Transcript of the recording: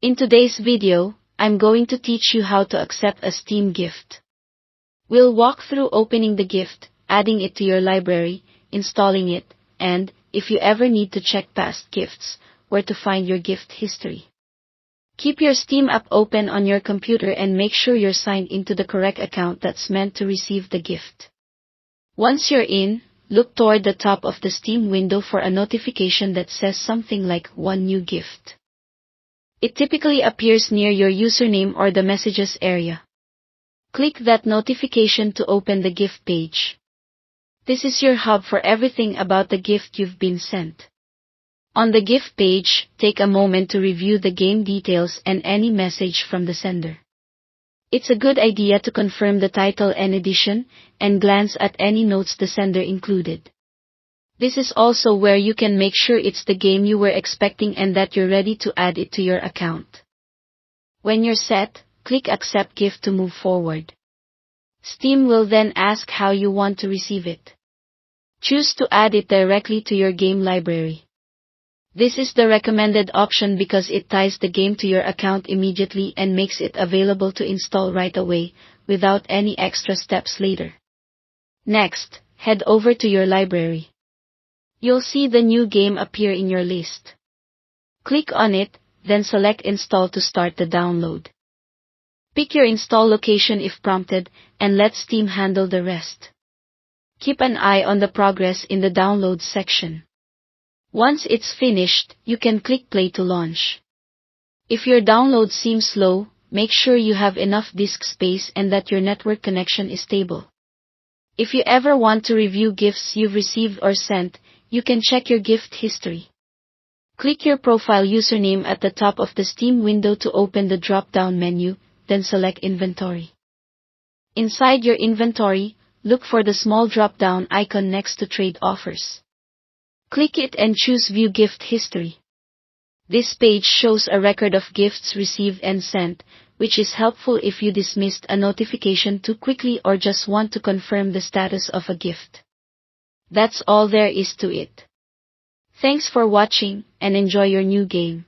In today's video, I'm going to teach you how to accept a Steam gift. We'll walk through opening the gift, adding it to your library, installing it, and, if you ever need to check past gifts, where to find your gift history. Keep your Steam app open on your computer and make sure you're signed into the correct account that's meant to receive the gift. Once you're in, look toward the top of the Steam window for a notification that says something like "One New Gift." It typically appears near your username or the messages area. Click that notification to open the gift page. This is your hub for everything about the gift you've been sent. On the gift page, take a moment to review the game details and any message from the sender. It's a good idea to confirm the title and edition, and glance at any notes the sender included. This is also where you can make sure it's the game you were expecting and that you're ready to add it to your account. When you're set, click Accept Gift to move forward. Steam will then ask how you want to receive it. Choose to add it directly to your game library. This is the recommended option because it ties the game to your account immediately and makes it available to install right away, without any extra steps later. Next, head over to your library. You'll see the new game appear in your list. Click on it, then select Install to start the download. Pick your install location if prompted, and let Steam handle the rest. Keep an eye on the progress in the Downloads section. Once it's finished, you can click Play to launch. If your download seems slow, make sure you have enough disk space and that your network connection is stable. If you ever want to review gifts you've received or sent, you can check your gift history. Click your profile username at the top of the Steam window to open the drop-down menu, then select Inventory. Inside your inventory, look for the small drop-down icon next to Trade Offers. Click it and choose View Gift History. This page shows a record of gifts received and sent, which is helpful if you dismissed a notification too quickly or just want to confirm the status of a gift. That's all there is to it. Thanks for watching, and enjoy your new game.